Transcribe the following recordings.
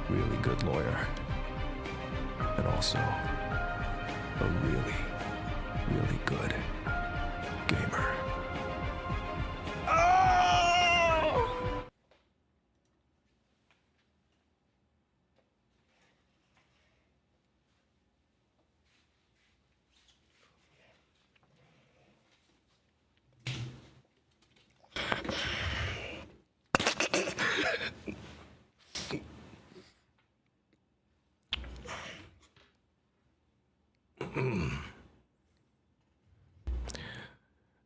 really good lawyer. And also a really, really good gamer. Oh!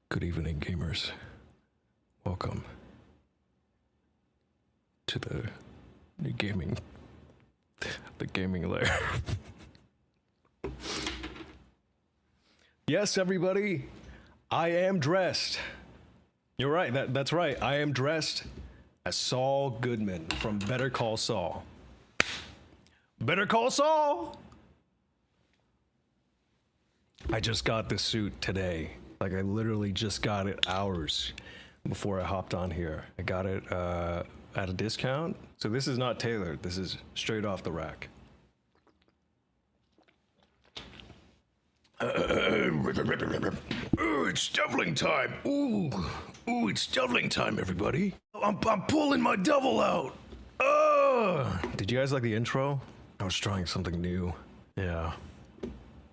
Good evening, gamers. Welcome to the gaming lair. Yes, everybody, I am dressed. You're right, that's right. I am dressed as Saul Goodman from Better Call Saul. Better Call Saul! I just got this suit today. Like, I literally just got it hours before I hopped on here. I got it at a discount. So this is not tailored. This is straight off the rack. Ooh, it's shoveling time. Ooh, it's shoveling time, everybody. I'm pulling my devil out. Did you guys like the intro? I was trying something new. Yeah,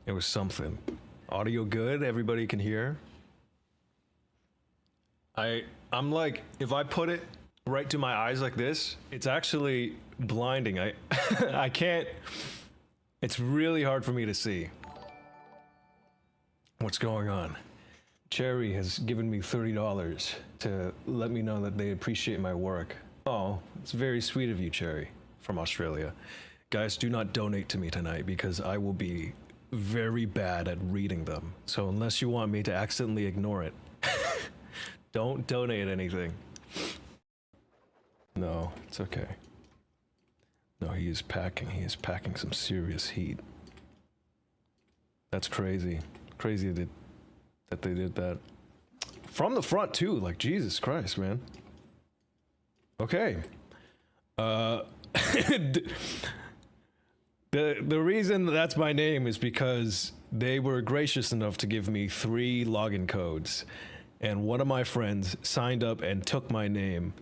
it was something. Audio good? Everybody can hear? I'm like, if I put it right to my eyes like this, it's actually blinding. I can't, it's really hard for me to see what's going on. Cherry has given me $30 to let me know that they appreciate my work. Oh, it's very sweet of you, Cherry, from Australia. Guys, do not donate to me tonight because I will be very bad at reading them. So unless you want me to accidentally ignore it, don't donate anything. No, it's okay. No, he is packing some serious heat. That's crazy. Crazy that they did that. From the front too, like Jesus Christ, man. Okay. The reason that's my name is because they were gracious enough to give me 3 login codes, and one of my friends signed up and took my name,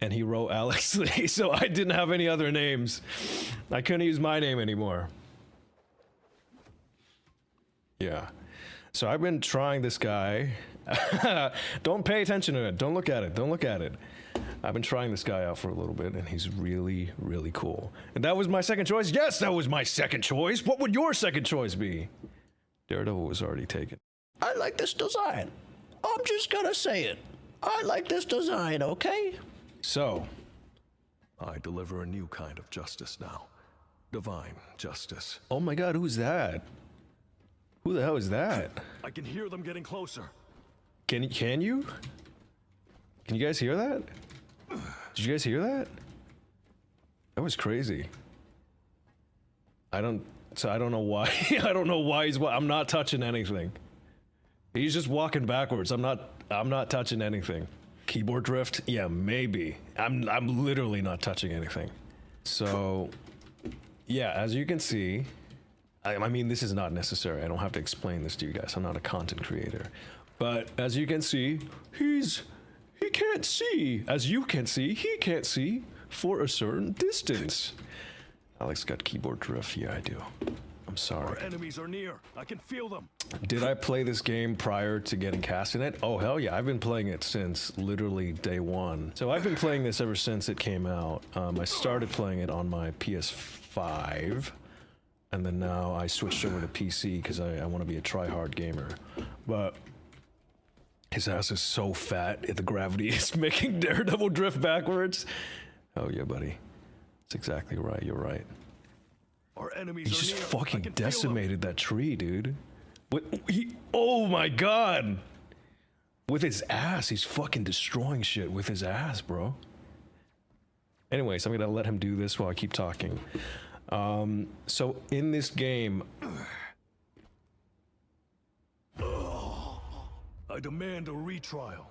and he wrote Alex Lee, so I didn't have any other names. I couldn't use my name anymore. Yeah. So I've been trying this guy. Don't pay attention to it. Don't look at it. Don't look at it. I've been trying this guy out for a little bit, and he's really, really cool. And that was my second choice? Yes, that was my second choice. What would your second choice be? Daredevil was already taken. I like this design. I'm just gonna say it. I like this design, okay? So, I deliver a new kind of justice now. Divine justice. Oh my god, who's that? Who the hell is that? I can hear them getting closer. Can you? Can you guys hear that? Did you guys hear that? That was crazy. I don't know why. I don't know why I'm not touching anything. He's just walking backwards. I'm not touching anything. Keyboard drift? Yeah, maybe. I'm literally not touching anything. So, yeah, as you can see, I mean, this is not necessary. I don't have to explain this to you guys. I'm not a content creator. But as you can see, he can't see. As you can see, he can't see for a certain distance. Alex got keyboard drift. Yeah, I do. I'm sorry. Our enemies are near. I can feel them. Did I play this game prior to getting cast in it? Oh, hell yeah. I've been playing it since literally day one. So I've been playing this ever since it came out. I started playing it on my PS5. And then now I switched over to PC because I want to be a try-hard gamer. But his ass is so fat, the gravity is making Daredevil drift backwards. Oh yeah, buddy. That's exactly right, you're right. Our enemies He are just near. fucking decimated that tree, dude. Oh my god! With his ass, he's fucking destroying shit with his ass, bro. Anyways, I'm gonna let him do this while I keep talking. So in this game, I demand a retrial.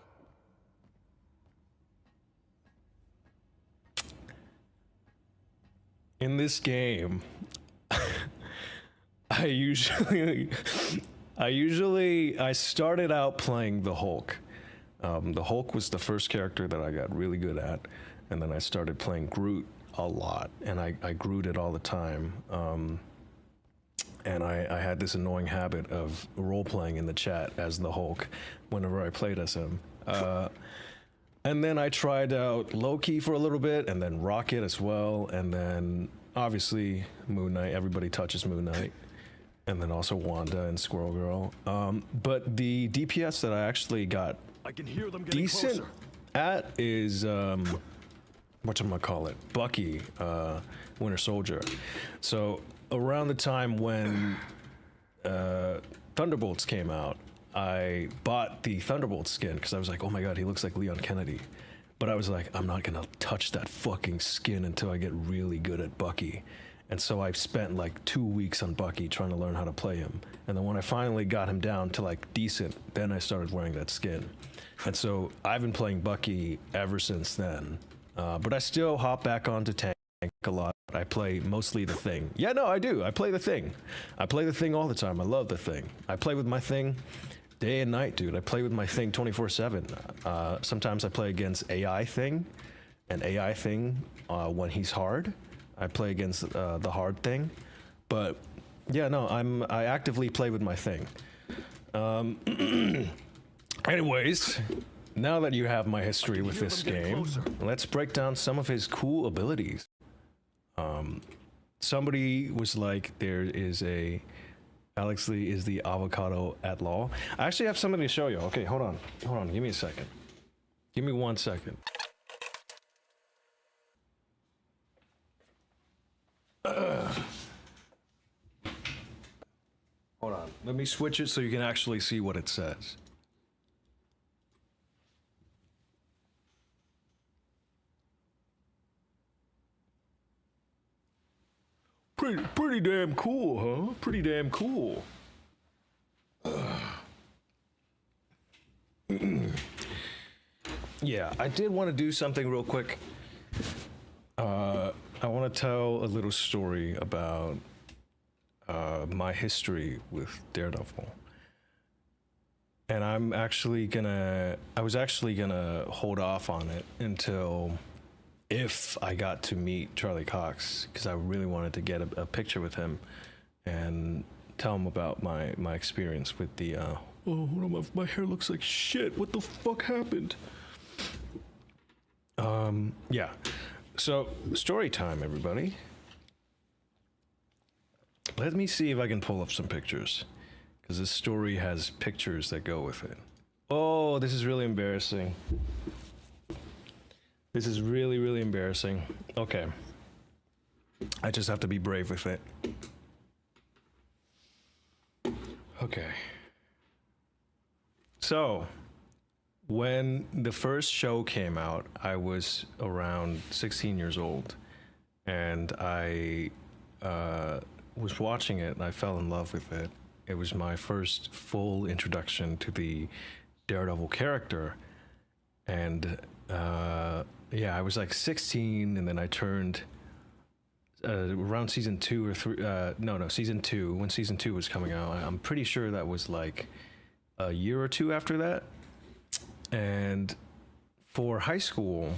in this game, I usually I started out playing the Hulk. The Hulk was the first character that I got really good at, and then I started playing Groot a lot, and I Grooted all the time. And I had this annoying habit of role-playing in the chat as the Hulk whenever I played as him. And then I tried out Loki for a little bit, and then Rocket as well, and then obviously Moon Knight. Everybody touches Moon Knight. And then also Wanda and Squirrel Girl. But the DPS that I actually got I can hear them getting decent closer. at is whatchamacallit, Bucky, Winter Soldier. So around the time when Thunderbolts came out, I bought the Thunderbolt skin because I was like, oh my god, he looks like Leon Kennedy. But I was like, I'm not gonna touch that fucking skin until I get really good at Bucky. And so I spent like 2 weeks on Bucky trying to learn how to play him. And then when I finally got him down to like decent, then I started wearing that skin. And so I've been playing Bucky ever since then. But I still hop back onto Tank a lot. I play mostly the Thing. Yeah, no, I do. I play the Thing. I play the Thing all the time. I love the Thing. I play with my Thing day and night, dude. I play with my Thing 24/7. Sometimes I play against AI Thing, and AI Thing when he's hard. I play against the hard Thing, but yeah, no, I actively play with my Thing. Anyways, now that you have my history with this game, let's break down some of his cool abilities. Somebody was like, there is a Alex Lee is the avocado at law. I actually have something to show you. Okay, hold on, give me a second. Give me 1 second. Hold on, let me switch it so you can actually see what it says. Pretty damn cool, huh? Pretty damn cool. Yeah, I did want to do something real quick. I want to tell a little story about my history with Daredevil. And I was actually gonna hold off on it until if I got to meet Charlie Cox, because I really wanted to get a picture with him and tell him about my experience with the, oh, hold on, my hair looks like shit. What the fuck happened? Yeah. So, story time, everybody. Let me see if I can pull up some pictures, because this story has pictures that go with it. Oh, this is really embarrassing. This is really, really embarrassing. Okay. I just have to be brave with it. Okay. So, when the first show came out, I was around 16 years old, and I was watching it and I fell in love with it. It was my first full introduction to the Daredevil character, and yeah, I was like 16, and then I turned around season 2 or 3. No, season 2. When season 2 was coming out, I'm pretty sure that was like a year or two after that. And for high school,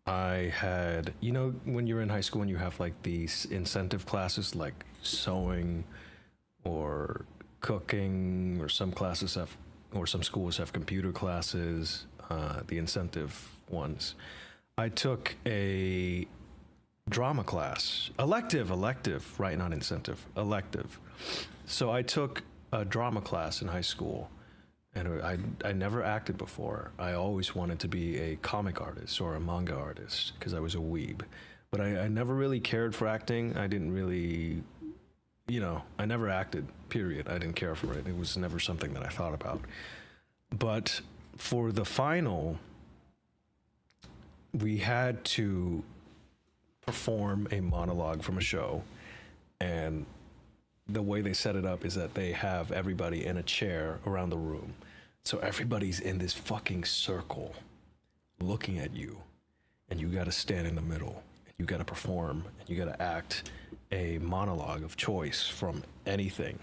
I had, you know, when you're in high school and you have like these incentive classes like sewing or cooking, or some classes have, or some schools have computer classes, the incentive ones. I took a drama class, elective, right? Not incentive, elective. So I took a drama class in high school. And I never acted before. I always wanted to be a comic artist or a manga artist because I was a weeb. But I never really cared for acting. I didn't really, you know, I never acted, period. I didn't care for it. It was never something that I thought about. But for the final, we had to perform a monologue from a show. And the way they set it up is that they have everybody in a chair around the room. So everybody's in this fucking circle looking at you, and you got to stand in the middle You got to perform, and you got to act a monologue of choice from anything.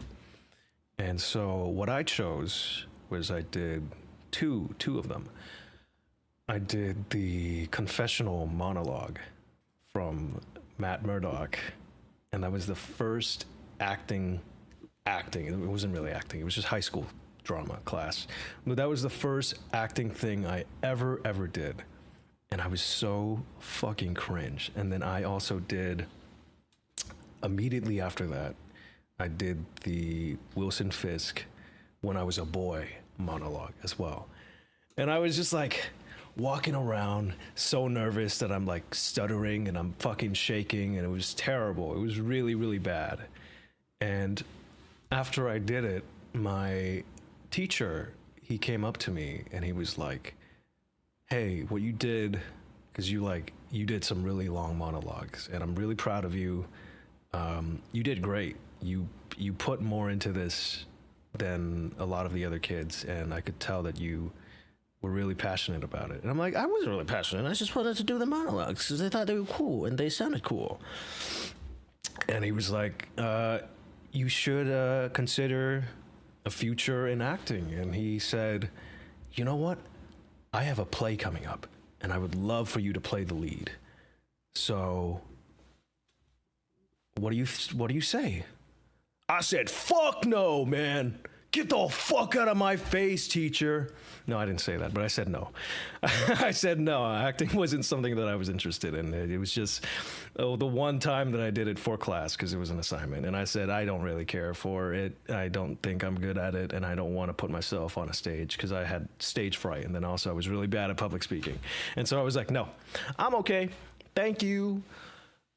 And so what I chose was I did two of them. I did the confessional monologue from Matt Murdock, and that was the first acting. It wasn't really acting. It was just high school drama class. But that was the first acting thing I ever did. And I was so fucking cringe. And then I also did, immediately after that, I did the Wilson Fisk when I was a boy monologue as well. And I was just like walking around so nervous that I'm like stuttering and I'm fucking shaking, and it was terrible. It was really bad. And after I did it, my teacher, he came up to me and he was like, hey, what you did, because you did some really long monologues, and I'm really proud of you. You did great. You put more into this than a lot of the other kids, and I could tell that you were really passionate about it. And I'm like, I wasn't really passionate. I just wanted to do the monologues because I thought they were cool and they sounded cool. And he was like, you should consider a future in acting. And he said, you know what? I have a play coming up, and I would love for you to play the lead. So, what do you say? I said, fuck no, man. Get the fuck out of my face, teacher. No, I didn't say that, but I said no. I said no. Acting wasn't something that I was interested in. It was just the one time that I did it for class because it was an assignment. And I said, I don't really care for it. I don't think I'm good at it. And I don't want to put myself on a stage because I had stage fright. And then also I was really bad at public speaking. And so I was like, no, I'm okay. Thank you.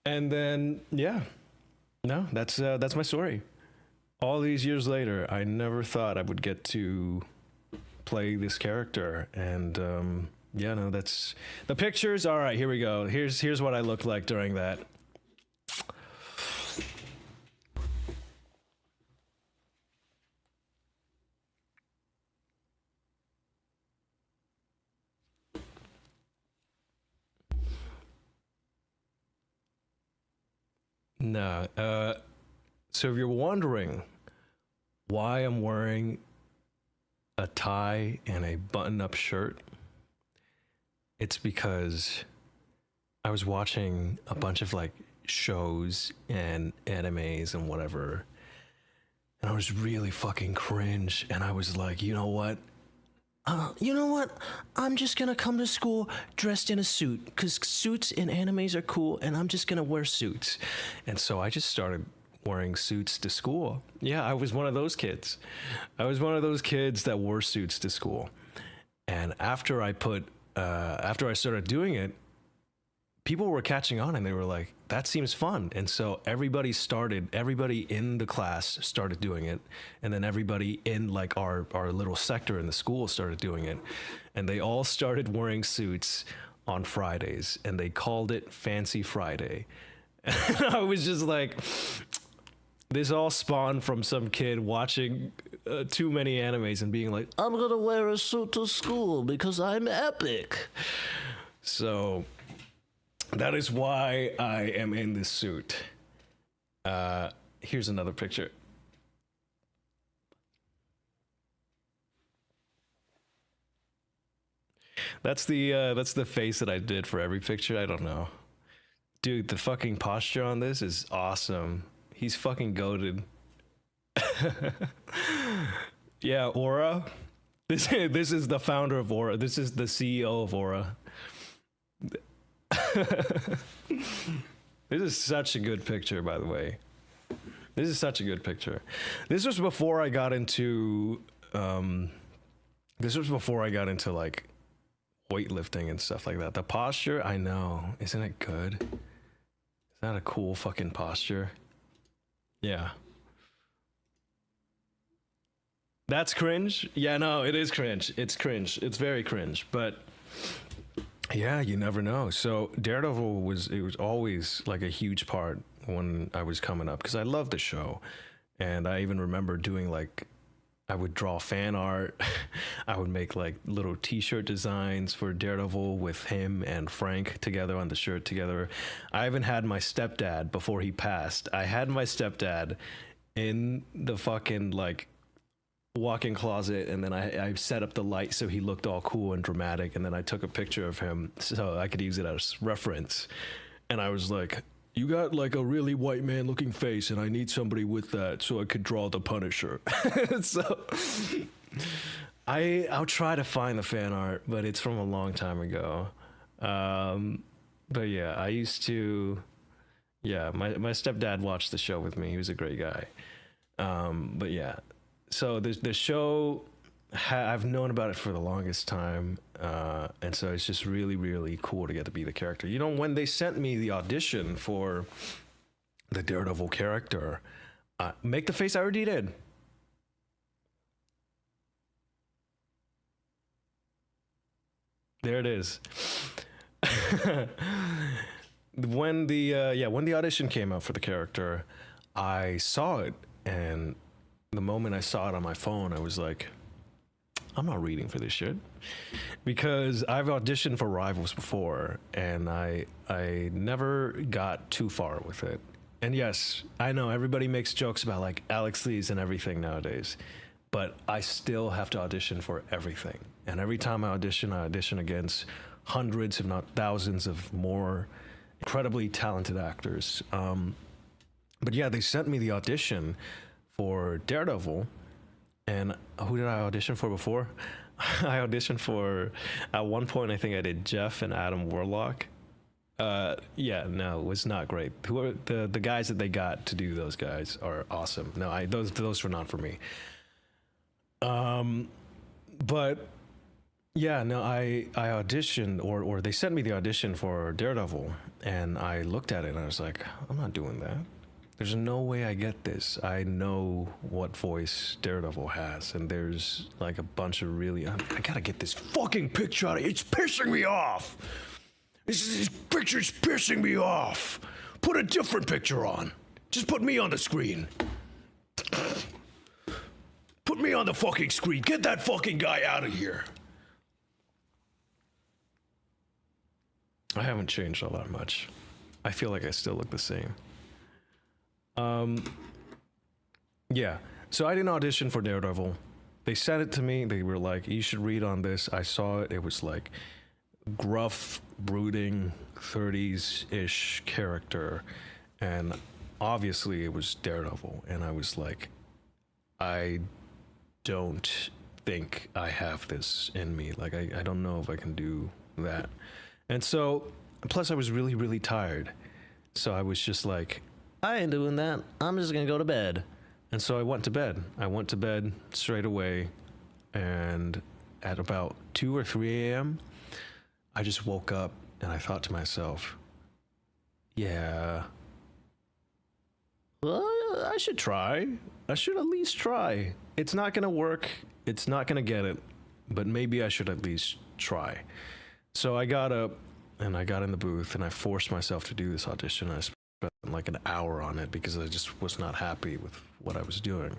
And then, yeah, no, that's my story. All these years later, I never thought I would get to play this character. And yeah, no, that's the pictures. All right, here we go. Here's what I looked like during that. No, so if you're wondering why I'm wearing a tie and a button-up shirt, it's because I was watching a bunch of like shows and animes and whatever, and I was really fucking cringe, and I was like, you know what? I'm just gonna come to school dressed in a suit because suits in animes are cool, and I'm just gonna wear suits. And so I just started wearing suits to school. Yeah, I was one of those kids. I was one of those kids that wore suits to school. And after I started doing it, people were catching on, and they were like, that seems fun. And so everybody in the class started doing it. And then everybody in like our little sector in the school started doing it. And they all started wearing suits on Fridays, and they called it Fancy Friday. And I was just like, this all spawned from some kid watching too many animes and being like, I'm gonna wear a suit to school because I'm epic. So that is why I am in this suit. Here's another picture. That's the face that I did for every picture. I don't know. Dude, the fucking posture on this is awesome. He's fucking goated. Yeah, Aura. This is the founder of Aura. This is the CEO of Aura. This is such a good picture, by the way. This is such a good picture. This was before I got into like weightlifting and stuff like that. The posture, I know. Isn't it good? Is that a cool fucking posture? Yeah. That's cringe? Yeah, no, it is cringe. It's cringe. It's very cringe. But yeah, you never know. So Daredevil was always like a huge part when I was coming up because I loved the show. And I even remember doing like I would draw fan art. I would make like little t-shirt designs for Daredevil with him and Frank together on the shirt together. I even had my stepdad, before he passed, I had my stepdad in the fucking like walk-in closet, and then I set up the light so he looked all cool and dramatic, and then I took a picture of him so I could use it as reference. And I was like, you got like a really white man looking face, and I need somebody with that so I could draw the Punisher. So I'll try to find the fan art, but it's from a long time ago. But yeah, I used to, yeah, my stepdad watched the show with me. He was a great guy. But yeah, so the show, I've known about it for the longest time, and so it's just really, really cool to get to be the character. You know, when they sent me the audition for the Daredevil character, make the face I already did. There it is. When the audition came out for the character, I saw it, and the moment I saw it on my phone, I was like, I'm not reading for this shit, because I've auditioned for Rivals before, and I never got too far with it. And yes, I know everybody makes jokes about like ALEKS and everything nowadays, but I still have to audition for everything. And every time I audition against hundreds, if not thousands, of more incredibly talented actors. But yeah, they sent me the audition for Daredevil. And who did I audition for before? I auditioned for, at one point, I think I did Jeff and Adam Warlock. Yeah, no, it was not great. Who are the guys that they got to do those guys are awesome. No, those were not for me. But yeah, no, I auditioned, or they sent me the audition for Daredevil, and I looked at it and I was like, I'm not doing that. There's no way I get this. I know what voice Daredevil has, and there's like a bunch of really, I gotta get this fucking picture out of it. It's pissing me off. This picture's pissing me off. Put a different picture on. Just put me on the screen. Put me on the fucking screen. Get that fucking guy out of here. I haven't changed all that much. I feel like I still look the same. Yeah, so I didn't audition for Daredevil. They sent it to me. They were like, you should read on this. I saw it. It was like gruff, brooding, 30s-ish character. And obviously it was Daredevil. And I was like, I don't think I have this in me. Like, I don't know if I can do that. And so, plus I was really, really tired. So I was just like, I ain't doing that. I'm just gonna go to bed. And so I went to bed. I went to bed straight away, and at about 2 or 3 a.m., I just woke up and I thought to myself, yeah, well, I should try. I should at least try. It's not gonna work. It's not gonna get it, but maybe I should at least try. So I got up and I got in the booth and I forced myself to do this audition. I spent like an hour on it because I just was not happy with what I was doing.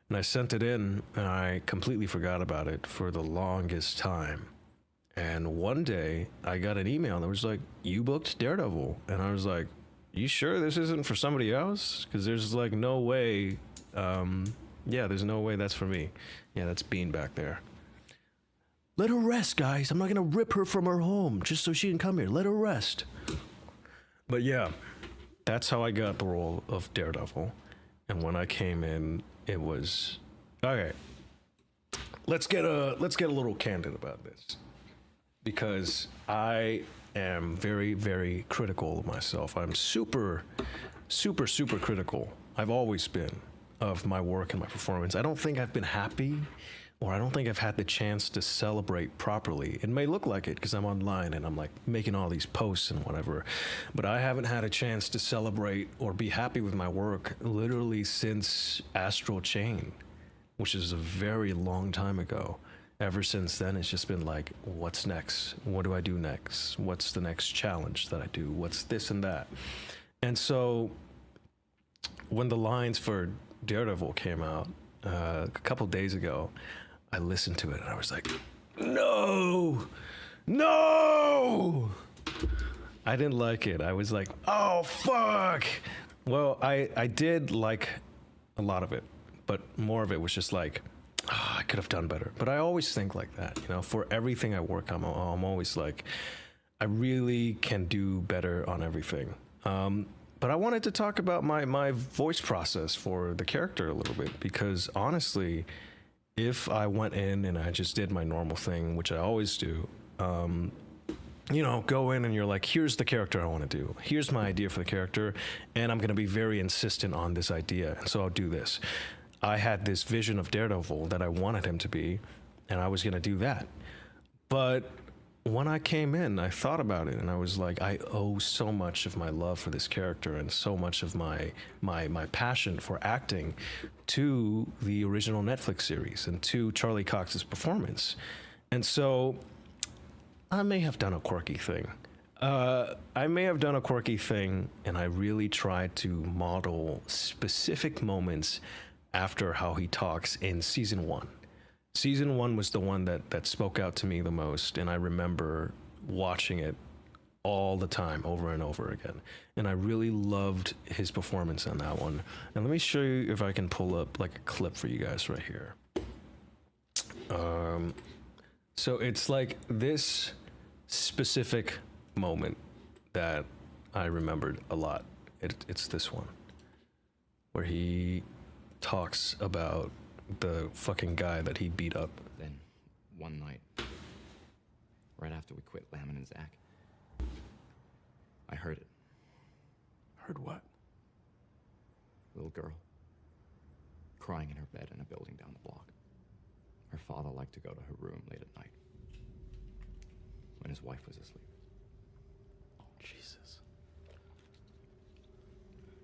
And I sent it in and I completely forgot about it for the longest time. And one day I got an email that was like, you booked Daredevil. And I was like, you sure this isn't for somebody else? Because there's like no way, yeah, there's no way that's for me. Yeah, that's Bean back there. Let her rest, guys. I'm not gonna rip her from her home just so she can come here. Let her rest. But yeah, that's how I got the role of Daredevil. And when I came in, it was okay. Let's get a little candid about this, because I am very, very critical of myself. I'm super, super, super critical. I've always been, of my work and my performance. I don't think I've been happy, or I don't think I've had the chance to celebrate properly. It may look like it because I'm online and I'm like making all these posts and whatever, but I haven't had a chance to celebrate or be happy with my work literally since Astral Chain, which is a very long time ago. Ever since then, it's just been like, what's next? What do I do next? What's the next challenge that I do? What's this and that? And so when the lines for Daredevil came out, a couple days ago, I listened to it and I was like, no, no. I didn't like it. I was like, oh, fuck. Well, I did like a lot of it, but more of it was just like, oh, I could have done better. But I always think like that, you know, for everything I work on, I'm always like, I really can do better on everything. But I wanted to talk about my voice process for the character a little bit, because honestly, if I went in and I just did my normal thing, which I always do, you know, go in and you're like, here's the character I want to do. Here's my idea for the character, and I'm going to be very insistent on this idea, and so I'll do this. I had this vision of Daredevil that I wanted him to be, and I was going to do that. But when I came in, I thought about it, and I was like, I owe so much of my love for this character and so much of my passion for acting to the original Netflix series and to Charlie Cox's performance. And so I may have done a quirky thing. And I really tried to model specific moments after how he talks in season 1. Season 1 was the one that spoke out to me the most, and I remember watching it all the time, over and over again. And I really loved his performance on that one. And let me show you if I can pull up like a clip for you guys right here. So it's like this specific moment that I remembered a lot. It's this one, where he talks about the fucking guy that he beat up. Then, one night, right after we quit Lamon and Zach, I heard it. Heard what? Little girl, crying in her bed in a building down the block. Her father liked to go to her room late at night, when his wife was asleep. Oh, Jesus.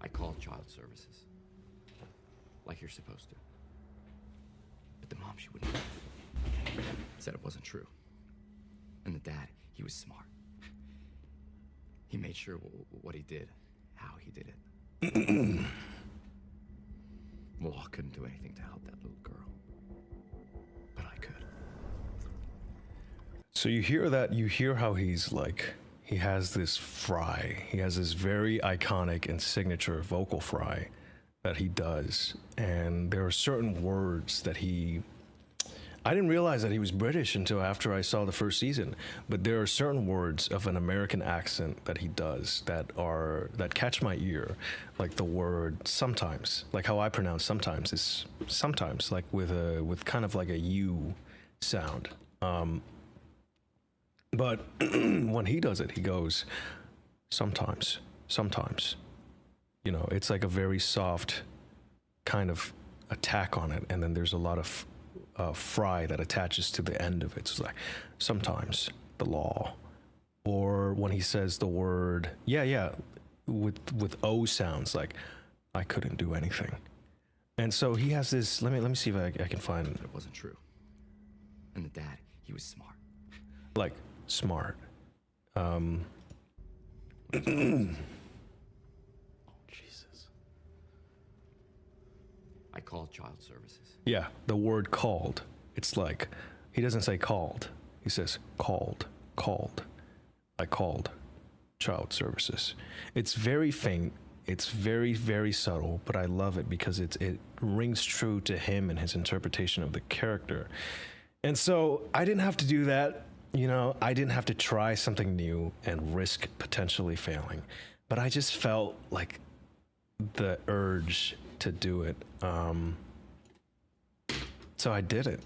I called child services, like you're supposed to. But the mom, she wouldn't. Said it wasn't true. And the dad, he was smart. He made sure what he did, how he did it. Law couldn't do anything to help that little girl. But I could. So you hear that, you hear how he's like, he has this fry. He has this very iconic and signature vocal fry that he does. And there are certain words that I didn't realize that he was British until after I saw the first season, but there are certain words of an American accent that he does that catch my ear, like the word sometimes, like how I pronounce sometimes is sometimes, like with kind of like a U sound. But when he does it, he goes sometimes. You know, it's like a very soft kind of attack on it, and then there's a lot of fry that attaches to the end of it. So it's like sometimes the law, or when he says the word with O sounds, like I couldn't do anything. And so he has this. Let me see if I can find it. It wasn't true. And the dad, he was smart. Like smart. Jesus. I called child services. Yeah, the word called. It's like, he doesn't say called. He says called. I called child services. It's very faint. It's very, very subtle, but I love it because it rings true to him and his interpretation of the character. And so I didn't have to do that. You know, I didn't have to try something new and risk potentially failing. But I just felt like the urge to do it. So I did it.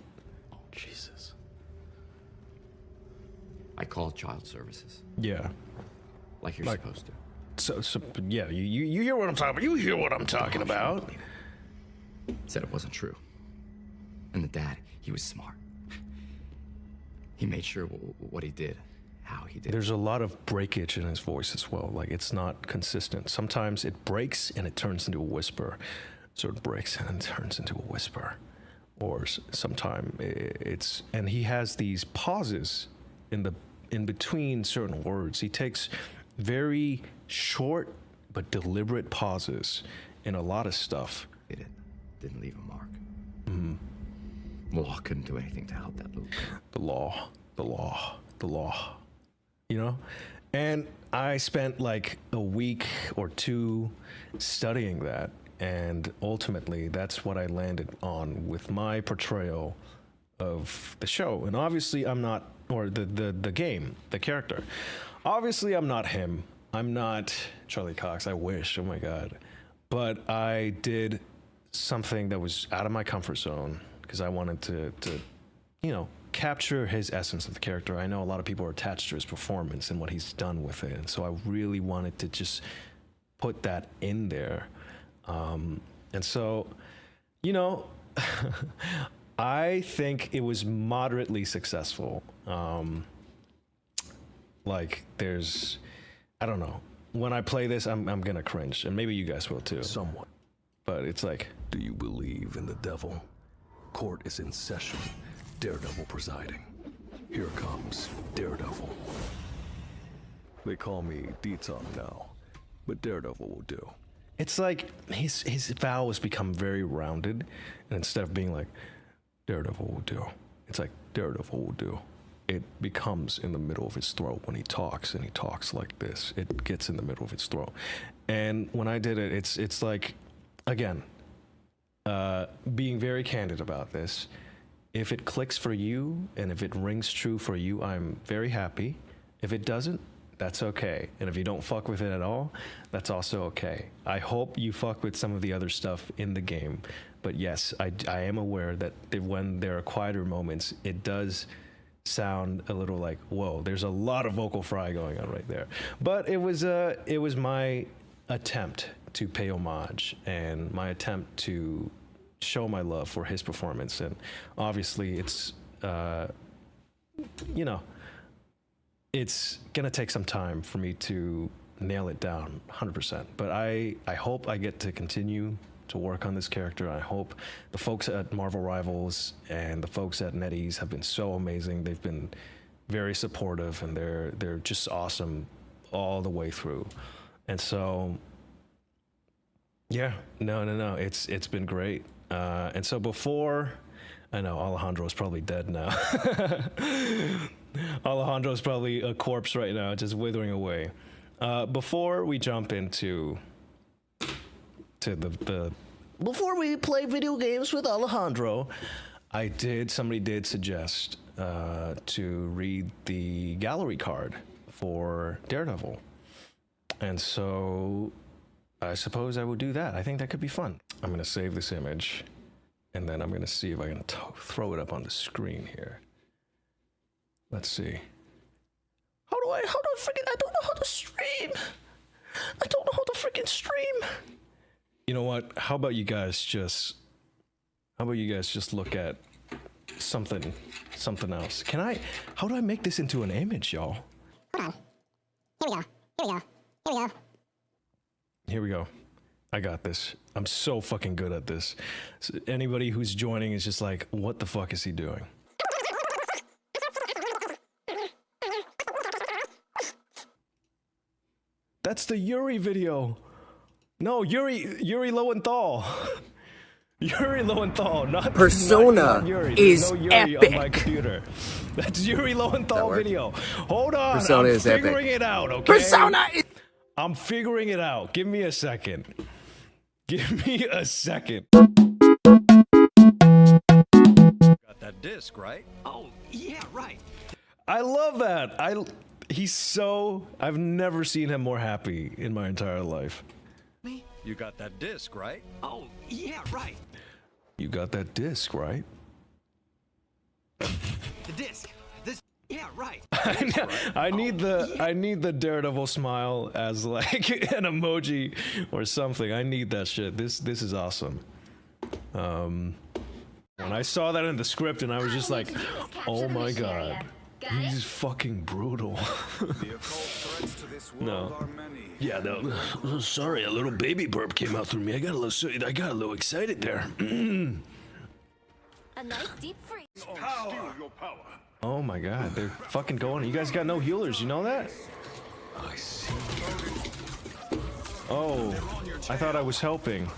Oh, Jesus. I called child services, Yeah. like you're supposed to. So yeah, you hear what I'm talking about. You hear what I'm talking about. Said it wasn't true. And the dad, he was smart. He made sure what he did, how he did it. There's a lot of breakage in his voice as well. Like, it's not consistent. Sometimes it breaks and it turns into a whisper. So it breaks and then turns into a whisper. Or sometimes and he has these pauses in between certain words. He takes very short but deliberate pauses in a lot of stuff. Did it. Didn't leave a mark. Law couldn't do anything to help that, Luke. The law, the law, the law. You know? And I spent like a week or two studying that, and ultimately that's what I landed on with my portrayal of the show. And obviously I'm not, or the game, the character. Obviously I'm not him. I'm not Charlie Cox. I wish, oh my God. But I did something that was out of my comfort zone because I wanted to, you know, capture his essence of the character. I know a lot of people are attached to his performance and what he's done with it. And so I really wanted to just put that in there. And so, you know, I think it was moderately successful. Like there's, I don't know. When I play this, I'm gonna cringe, and maybe you guys will too. Somewhat. But it's like, Do you believe in the devil? Court is in session. Daredevil presiding. Here comes Daredevil. They call me D-Talk now, but Daredevil will do. it's like his vowel has become very rounded, and instead of being like Daredevil will do, it's like Daredevil will do. It becomes in the middle of his throat when he talks, and he talks like this. It gets in the middle of his throat. And when I did it, it's like, again, being very candid about this. If it clicks for you, and if it rings true for you, I'm very happy. If it doesn't, that's okay. And if you don't fuck with it at all, that's also okay. I hope you fuck with some of the other stuff in the game. But yes, I am aware that when there are quieter moments, it does sound a little like, whoa, there's a lot of vocal fry going on right there. But it was my attempt to pay homage and my attempt to show my love for his performance. And obviously it's, you know, it's gonna take some time for me to nail it down 100%. But I hope I get to continue to work on this character. I hope the folks at Marvel Rivals and the folks at NetEase have been so amazing. They've been very supportive, and they're just awesome all the way through. And so, yeah, no, it's been great. And so before, I know Alejandro's probably dead now. Alejandro's probably a corpse right now, just withering away. Before we jump into the Before we play video games with Alejandro, somebody did suggest to read the gallery card for Daredevil. And so I suppose I will do that. I think that could be fun. I'm going to save this image, and then I'm going to see if I can throw it up on the screen here. Let's see. I don't know how to stream. I don't know how to freaking stream. You know what? How about you guys just look at something else? How do I make this into an image, y'all? Hold on. Here we go. Here we go. I got this. I'm so fucking good at this. So anybody who's joining is just like, what the fuck is he doing? That's the Yuri video. No, Yuri Lowenthal. Yuri Lowenthal, not Persona not Yuri. is There's no Yuri epic. on my computer. That's Yuri Lowenthal video. Hold on, Persona I'm is epic. figuring it out, okay? Persona is... I'm figuring it out. Give me a second. Give me a second. Got that disc, right? Oh, yeah, right. I love that. I've never seen him more happy in my entire life. Me? You got that disc, right? Oh, yeah, right. You got that disc, right? The disc. This. Yeah, right. I need the Daredevil smile as like an emoji or something. I need that shit. This is awesome. When I saw that in the script, and I was just like, oh my god, he's fucking brutal. No. Yeah, no. Sorry, a little baby burp came out through me. I got a little excited there. A nice deep freeze. Oh my god, they're fucking going. You guys got no healers, you know that? I see. Oh, I thought I was helping.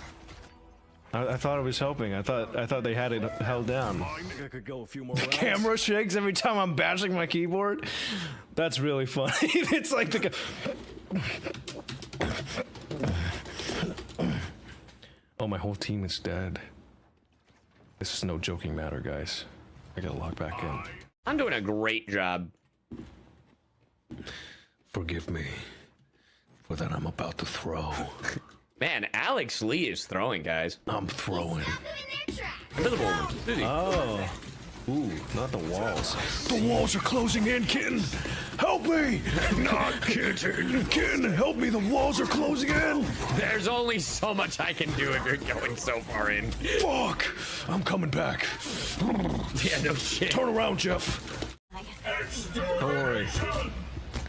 I thought it was helping. I thought they had it held down. I think I could go a few more The rounds. camera shakes every time I'm bashing my keyboard. That's really funny. It's like the. Oh, my whole team is dead. This is no joking matter, guys. I gotta log back in. I'm doing a great job. Forgive me for that I'm about to throw. Man, Alex Lee is throwing, guys. I'm throwing. Invisible. Oh. Ooh, not the walls. The walls are closing in, kitten. Help me! Not kitten. Kitten, help me. The walls are closing in. There's only so much I can do if you're going so far in. Fuck! I'm coming back. Yeah, no shit. Turn around, Jeff. Don't worry.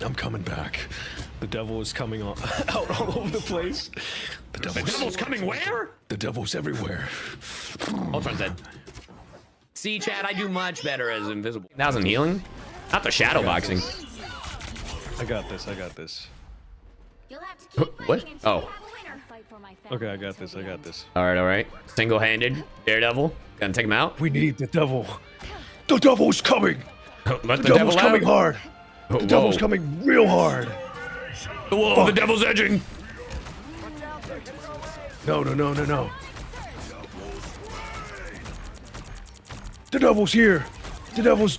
I'm coming back. The devil is coming out all over the place. The The devil's, devil's coming where? the devil's everywhere. Ultron's dead. See, Chad, I do much better as invisible. 1,000 healing? Not the shadow boxing. I got this. I got this. You'll have to keep What? fighting until Oh. you have a winner. Fight for my family Okay, I got until this. the I got end. this. All right. Single-handed. Daredevil. Gonna take him out. We need the devil. The devil's coming. Let The devil's coming hard. Oh, The devil's whoa. coming real hard. Whoa, the devil's edging. No. The devil's here. The devil's